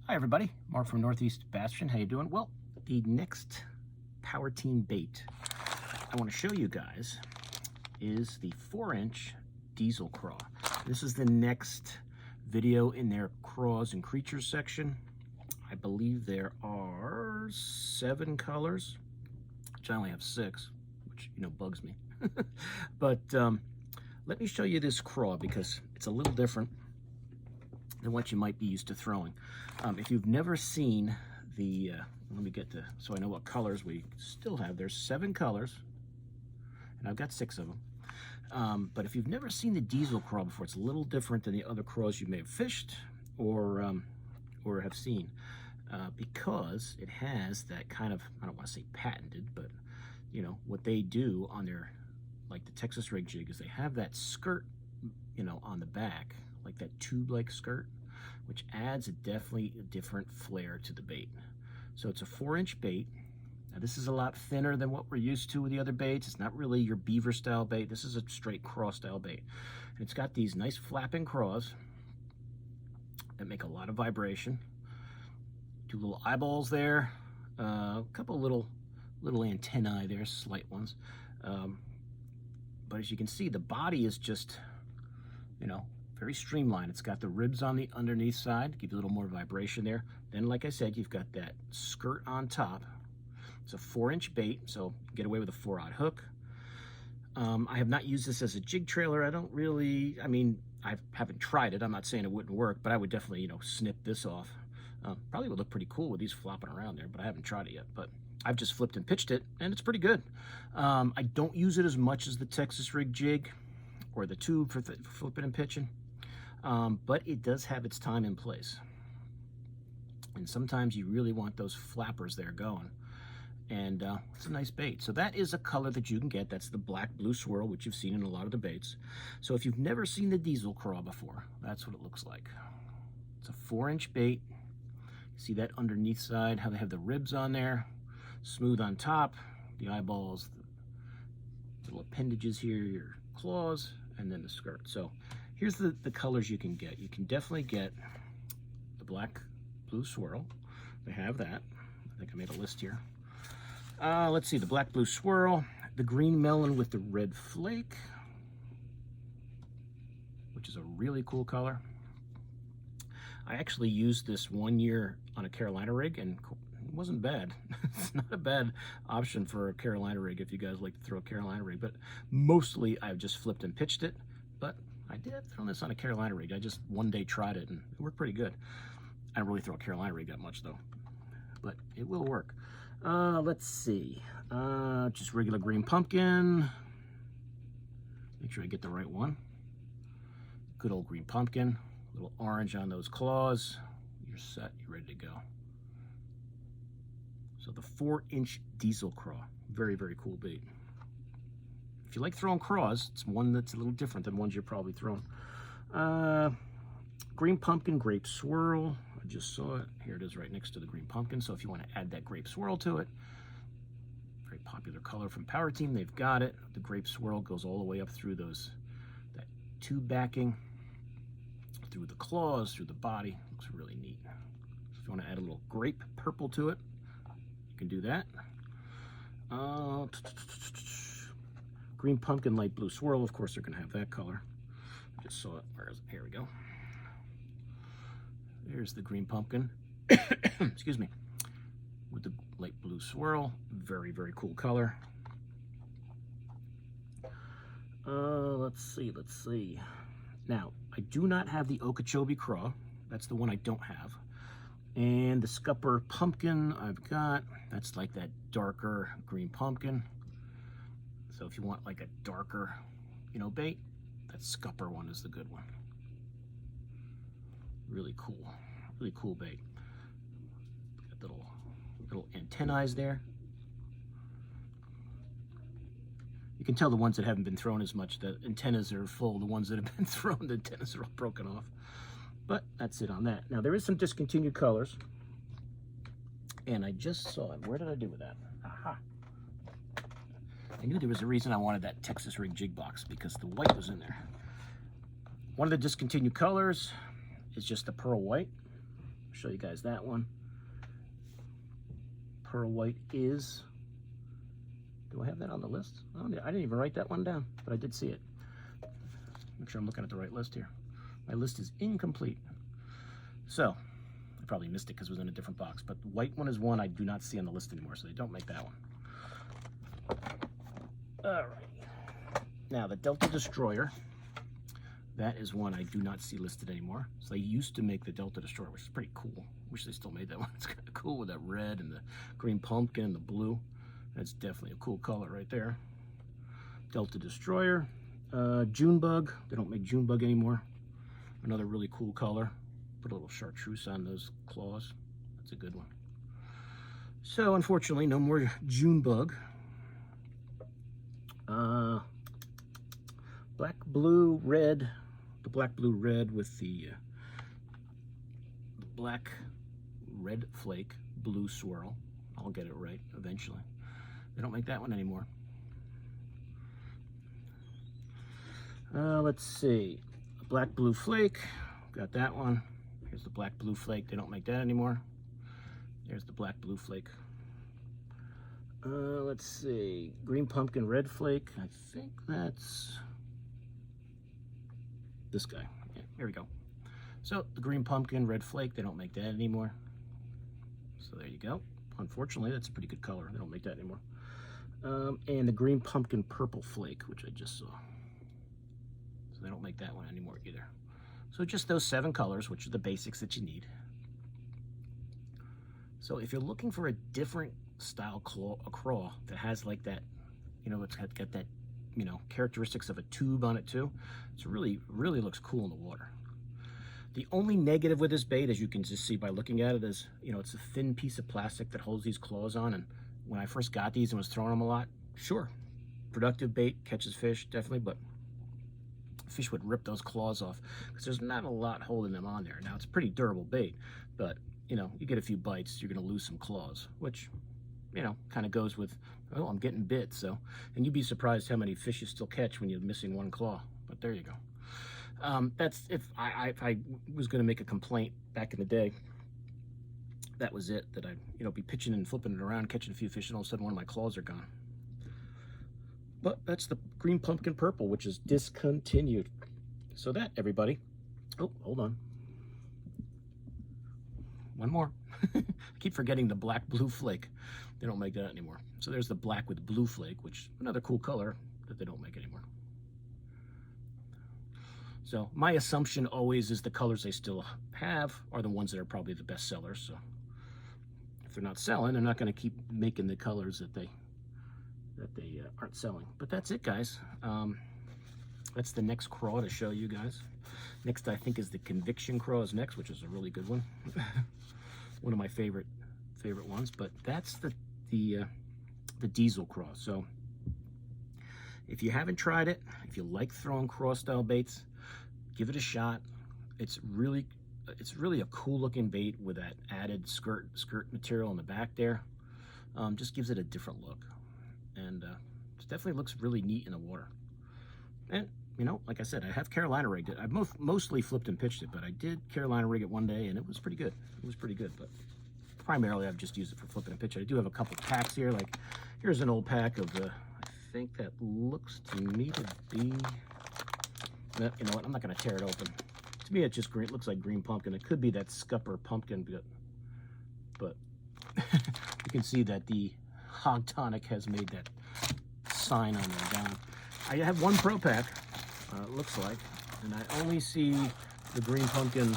Hi everybody, Mark from Northeast Bastion. How you doing? Well, the next PowerTeam bait I want to show you guys is the 4-inch diesel craw. This is the next video in their craws and creatures section. I believe there are 7 colors, which I only have 6, which bugs me. But let me show you this craw because it's a little different than what you might be used to throwing. If you've never seen the, let me get the, so I know what colors we still have. There's 7 colors, and I've got 6 of them. But if you've never seen the diesel craw before, it's a little different than the other craws you may have fished or have seen, because it has that kind of, I don't want to say patented, but what they do on their, like the Texas rig jig, is they have that skirt, on the back, like that tube-like skirt, which adds definitely a different flair to the bait. So it's a 4-inch bait. Now this is a lot thinner than what we're used to with the other baits. It's not really your beaver style bait. This is a straight craw style bait. And it's got these nice flapping craws that make a lot of vibration. 2 little eyeballs there, a couple little antennae there, slight ones. But as you can see, the body is just, very streamlined. It's got the ribs on the underneath side, give you a little more vibration there. Then, like I said, you've got that skirt on top. It's a 4-inch bait, so you get away with a 4-aught hook. I have not used this as a jig trailer. I haven't tried it. I'm not saying it wouldn't work, but I would definitely, snip this off. Probably would look pretty cool with these flopping around there, but I haven't tried it yet. But I've just flipped and pitched it, and it's pretty good. I don't use it as much as the Texas rig jig or the tube for flipping and pitching. But it does have its time and place. And sometimes you really want those flappers there going. And it's a nice bait. So that is a color that you can get. That's the black blue swirl, which you've seen in a lot of the baits. So if you've never seen the diesel craw before, that's what it looks like. It's a 4-inch bait. See that underneath side, how they have the ribs on there, smooth on top, the eyeballs, the little appendages here, your claws, and then the skirt. So here's the colors you can get. You can definitely get the black blue swirl. They have that. I think I made a list here. Let's see, the black blue swirl, the green melon with the red flake, which is a really cool color. I actually used this one year on a Carolina rig, and it wasn't bad. It's not a bad option for a Carolina rig if you guys like to throw a Carolina rig, but mostly I've just flipped and pitched it. But I did throw this on a Carolina rig. I just one day tried it and it worked pretty good. I don't really throw a Carolina rig that much though, but it will work. Let's see, just regular green pumpkin. Make sure I get the right one. Good old green pumpkin. A little orange on those claws. You're set, you're ready to go. So the 4-inch diesel craw, very, very cool bait. If you like throwing craws, it's one that's a little different than ones you're probably throwing. Green pumpkin, grape swirl. I just saw it. Here it is right next to the green pumpkin. So if you want to add that grape swirl to it, very popular color from PowerTeam, they've got it. The grape swirl goes all the way up through that tube backing, through the claws, through the body. Looks really neat. So if you want to add a little grape purple to it, you can do that. Green pumpkin, light blue swirl. Of course, they're going to have that color. I just saw it. Where is it? Here we go. There's the green pumpkin. Excuse me. With the light blue swirl. Very, very cool color. Let's see. Now, I do not have the Okeechobee craw. That's the one I don't have. And the scupper pumpkin I've got. That's like that darker green pumpkin. So if you want like a darker, bait, that scupper one is the good one. Really cool bait. Got little antennae there. You can tell the ones that haven't been thrown as much, the antennas are full. The ones that have been thrown, the antennas are all broken off. But that's it on that. Now there is some discontinued colors, and I just saw it. Where did I do with that? Aha. I knew there was a reason I wanted that Texas rig jig box, because the white was in there. One of the discontinued colors is just the pearl white. show you guys that one. Pearl white is, do I have that on the list? Oh, I didn't even write that one down, but I did see it. Make sure I'm looking at the right list here. My list is incomplete. So, I probably missed it because it was in a different box, but the white one is one I do not see on the list anymore, so they don't make that one. All right. Now, the Delta Destroyer, that is one I do not see listed anymore. So they used to make the Delta Destroyer, which is pretty cool. Wish they still made that one. It's kind of cool with that red and the green pumpkin and the blue. That's definitely a cool color right there. Delta Destroyer. Junebug. They don't make Junebug anymore. Another really cool color. Put a little chartreuse on those claws. That's a good one. So unfortunately, no more Junebug. Black, blue, red. The black, blue, red with the black, red flake, blue swirl. I'll get it right eventually. They don't make that one anymore. Let's see. Black, blue flake. Got that one. Here's the black, blue flake. They don't make that anymore. There's the black, blue flake. Let's see. Green pumpkin, red flake. I think that's this guy. Yeah, here we go. So the green pumpkin, red flake, they don't make that anymore. So there you go. Unfortunately, that's a pretty good color. They don't make that anymore. And the green pumpkin purple flake, which I just saw. So they don't make that one anymore either. So just those 7 colors, which are the basics that you need. So if you're looking for a different style craw that has like that, you know, it's got that, you know, characteristics of a tube on it too, it's really looks cool in the water. The only negative with this bait, as you can just see by looking at it, is, you know, it's a thin piece of plastic that holds these claws on. And when I first got these and was throwing them a lot, sure, productive bait, catches fish, definitely, but fish would rip those claws off because there's not a lot holding them on there. Now, it's a pretty durable bait, but, you know, you get a few bites, you're going to lose some claws, which, you know, kind of goes with, oh, I'm getting bit, so. And you'd be surprised how many fish you still catch when you're missing one claw, but there you go. That's, if I was going to make a complaint back in the day, that was it, that I'd, you know, be pitching and flipping it around, catching a few fish, and all of a sudden one of my claws are gone. But that's the green pumpkin purple, which is discontinued. So that, everybody. Oh, hold on. One more. I keep forgetting the black blue flake. They don't make that anymore. So there's the black with blue flake, which another cool color that they don't make anymore. So my assumption always is the colors they still have are the ones that are probably the best sellers. So if they're not selling, they're not going to keep making the colors that they aren't selling. But that's it, guys. That's the next craw to show you guys. Next, I think, is the Conviction Craw is next, which is a really good one. One of my favorite ones. But that's the Diesel Craw. So if you haven't tried it, if you like throwing craw style baits, give it a shot. It's really a cool looking bait with that added skirt material in the back there. Just gives it a different look. And it definitely looks really neat in the water. And, you know, like I said, I have Carolina rigged it. I've mostly flipped and pitched it, but I did Carolina rig it one day, and it was pretty good. It was pretty good, but primarily I've just used it for flipping and pitching. I do have a couple packs here. Like, here's an old pack of the, I think that looks to me to be, you know what, I'm not going to tear it open. To me, it's just green. It looks like green pumpkin. It could be that scupper pumpkin, but you can see that the Hog Tonic has made that sign on there down. I have one pro pack, it looks like, and I only see the green pumpkin.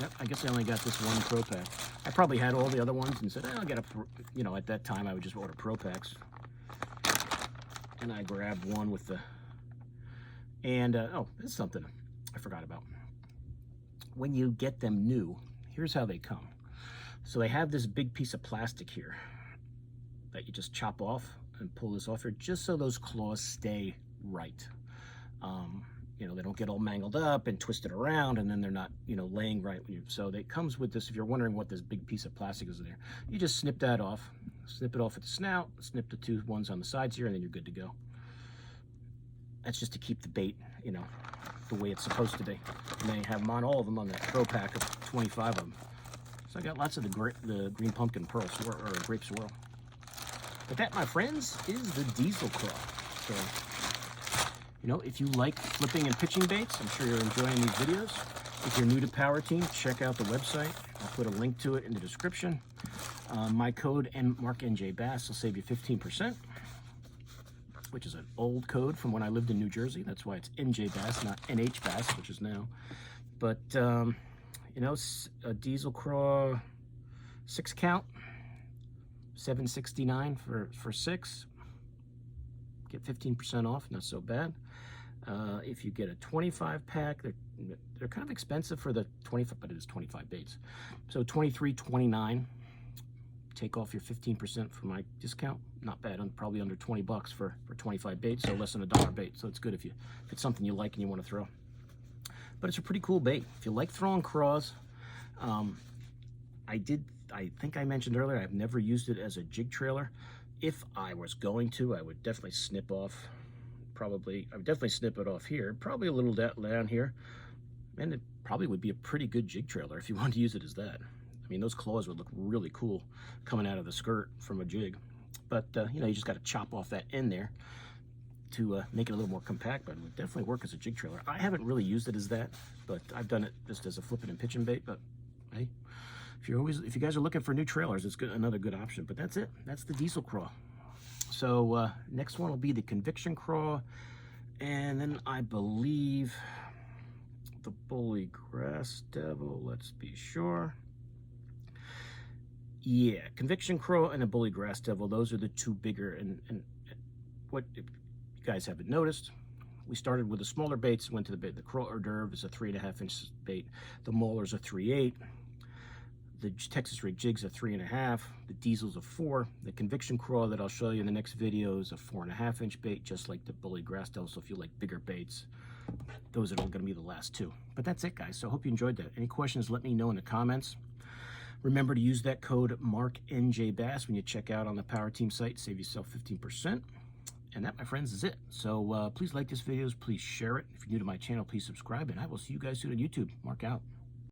Yep, I guess I only got this one pro pack. I probably had all the other ones and said, I'll get a, you know, at that time I would just order pro packs. And I grabbed one with the, and, oh, there's something I forgot about. When you get them new, here's how they come. So they have this big piece of plastic here that you just chop off and pull this off here, just so those claws stay right. You know, they don't get all mangled up and twisted around, and then they're not, you know, laying right when you. So it comes with this. If you're wondering what this big piece of plastic is in there, you just snip that off, snip it off at the snout, snip the 2 ones on the sides here, and then you're good to go. That's just to keep the bait, you know, the way it's supposed to be. And then you have them on, all of them on that pro pack of 25 of them. So I got lots of the green pumpkin pearl swirl, or grape swirl. But that, my friends, is the Diesel Craw. So, you know, if you like flipping and pitching baits, I'm sure you're enjoying these videos. If you're new to PowerTeam, check out the website. I'll put a link to it in the description. My code, MarkNJBass, will save you 15%, which is an old code from when I lived in New Jersey. That's why it's NJ Bass, not NH Bass, which is now. But, you know, a Diesel Craw 6 count, $7.69 for 6. Get 15% off, not so bad. If you get a 25 pack, they're kind of expensive for the 25, but it is 25 baits. So $23.29. Take off your 15% for my discount. Not bad. Probably under 20 bucks for 25 baits, so less than $1 bait. So it's good if it's something you like and you want to throw. But it's a pretty cool bait. If you like throwing craws, I think I mentioned earlier, I've never used it as a jig trailer. If I was going to, I would definitely snip off. I would definitely snip it off here, probably a little down here, and it probably would be a pretty good jig trailer if you wanted to use it as that. I mean, those claws would look really cool coming out of the skirt from a jig. But, you know, you just got to chop off that end there to make it a little more compact, but it would definitely work as a jig trailer. I haven't really used it as that, but I've done it just as a flipping and pitching bait. But hey, if you guys are looking for new trailers, it's another good option. But that's it. That's the Diesel Craw. So next one will be the Conviction Craw, and then I believe the Bully Grass Devil. Let's be sure. Yeah, Conviction Craw and the Bully Grass Devil. Those are the two bigger. And what if you guys haven't noticed, we started with the smaller baits, went to the bait. The Craw hors d'oeuvre is a 3.5-inch bait. The Mauler's a 3/8. The Texas Rig Jig's a 3.5. The Diesel's a 4. The Conviction Craw that I'll show you in the next video is a 4.5-inch bait, just like the Bully Grass Devil. So if you like bigger baits, those are going to be the last two. But that's it, guys. So I hope you enjoyed that. Any questions, let me know in the comments. Remember to use that code MarkNJBass when you check out on the PowerTeam site. Save yourself 15%. And that, my friends, is it. So please like this video. Please share it. If you're new to my channel, please subscribe. And I will see you guys soon on YouTube. Mark out.